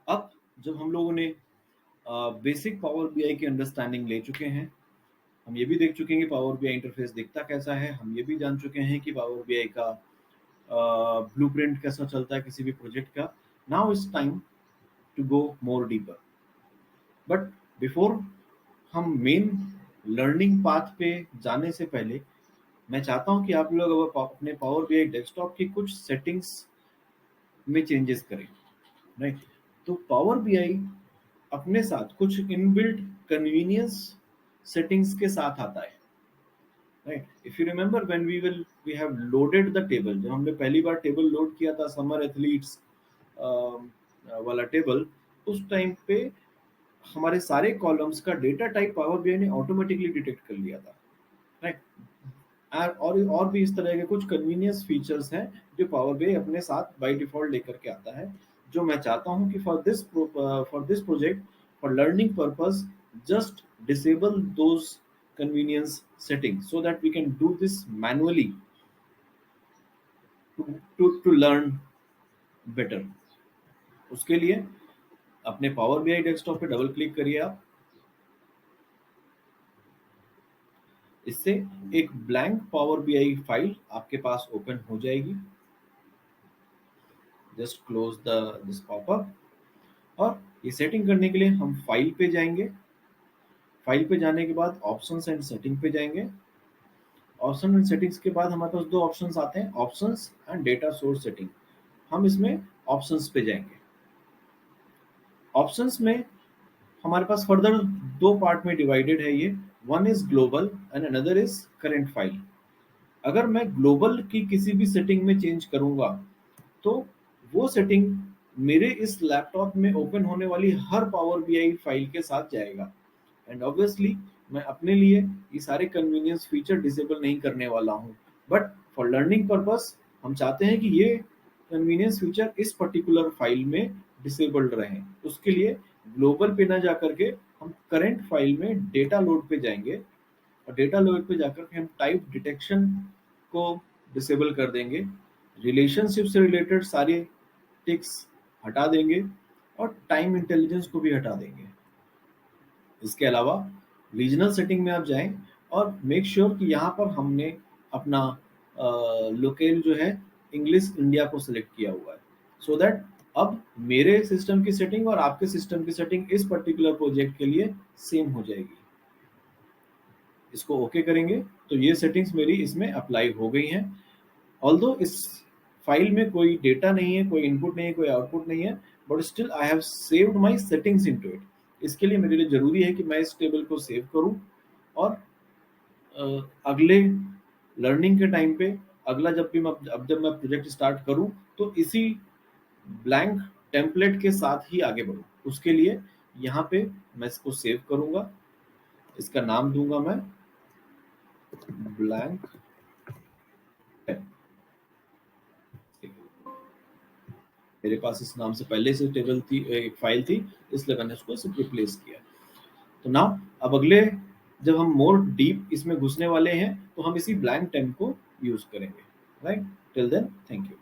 अब जब हम लोगों ने बेसिक पावर बीआई की अंडरस्टैंडिंग ले चुके हैं, हम ये भी देख चुके हैं कि पावर बीआई इंटरफेस दिखता कैसा है, हम ये भी जान चुके हैं कि पावर बीआई का ब्लूप्रिंट कैसा चलता है किसी भी प्रोजेक्ट का। Now it's time to go more deeper. But before हम मेन लर्निंग पाथ पे जाने से पहले मैं चाहता हूं कि आप लोग अब अपने पावर बीआई डेस्कटॉप की कुछ सेटिंग्स में चेंजेस करें, राइट? तो पावर बीआई अपने साथ कुछ इनबिल्ट कन्वीनियंस सेटिंग्स के साथ आता है, right? If you remember when we have loaded the table, जब हमने पहली बार टेबल लोड किया था समर एथलीट्स वाला टेबल, उस टाइम पे हमारे सारे कॉलम्स का डेटा टाइप पावर बीआई ने ऑटोमेटिकली डिटेक्ट कर लिया था, राइट? और भी इस तरह के कुछ कन्वीनियंस फीचर्स हैं जो पावर बीआई अपने साथ बाय डिफॉल्ट लेकर के आता है, जो मैं चाहता हूं कि for this project, for learning purpose, just disable those convenience settings so that we can do this manually to learn better. उसके लिए अपने पावर बीआई डेस्कटॉप पे डबल क्लिक करिए आप। इससे एक ब्लैंक पावर बीआई फाइल आपके पास ओपन हो जाएगी। Just close this popup. और ये सेटिंग करने के लिए हम फाइल पे जाएंगे। फाइल पे जाने के बाद ऑप्शंस एंड सेटिंग पे जाएंगे। ऑप्शन एंड सेटिंग्स के बाद हमारे पास दो ऑप्शंस आते हैं, options and data source setting. हम इसमें ऑप्शंस पे जाएंगे। ऑप्शंस में हमारे पास फर्दर दो पार्ट में डिवाइडेड है ये। One is global and another is current file. अगर मैं ग्लोबल की किसी भी सेटिंग में चेंज करूंगा तो वो सेटिंग मेरे इस लैपटॉप में ओपन होने वाली हर पावर बीआई फाइल के साथ जाएगा। एंड ऑब्वियसली मैं अपने लिए ये सारे कन्वीनियंस फीचर डिसेबल नहीं करने वाला हूँ, बट फॉर लर्निंग पर्पस हम चाहते हैं कि ये कन्वीनियंस फीचर इस पर्टिकुलर फाइल में डिसेबल्ड रहें। उसके लिए ग्लोबल पे ना जा करके हम करंट फाइल में डेटा लोड पे जाएंगे, और डेटा लोड पे जाकर के हम टाइप डिटेक्शन को डिसेबल कर देंगे, रिलेशनशिप से रिलेटेड सारे टिक्स हटा देंगे, और टाइम इंटेलिजेंस को भी हटा देंगे। इसके अलावा रीजनल सेटिंग में आप जाएं और मेक श्योर कि यहाँ पर हमने अपना लोकेल जो है इंग्लिश इंडिया को सिलेक्ट किया हुआ है, सो दैट अब मेरे सिस्टम की सेटिंग और आपके सिस्टम की सेटिंग इस पर्टिकुलर प्रोजेक्ट के लिए सेम हो जाएगी। इसको ओके करेंगे तो ये सेटिंग्स मेरी इसमें अप्लाई हो गई हैं। ऑल्दो इस फाइल में कोई डेटा नहीं है, कोई इनपुट नहीं है, कोई आउटपुट नहीं है, but still I have saved my settings into it. इसके लिए मेरे लिए जरूरी है कि मैं इस टेबल को सेव करूं, और अगले लर्निंग के टाइम पे अगला जब मैं प्रोजेक्ट स्टार्ट करूं तो इसी ब्लैंक टेम्पलेट के साथ ही आगे बढ़ूं। उसके लिए यहाँ पे मैं इसको सेव करूंगा। इसका नाम दूंगा मैं ब्लैंक। मेरे पास इस नाम से पहले से टेबल थी, एक फाइल थी, इसलिए मैंने उसको सिर्फ रिप्लेस किया। तो नाउ अब अगले जब हम मोर डीप इसमें घुसने वाले हैं तो हम इसी ब्लैंक टेम्प को यूज करेंगे, right? Till then thank you.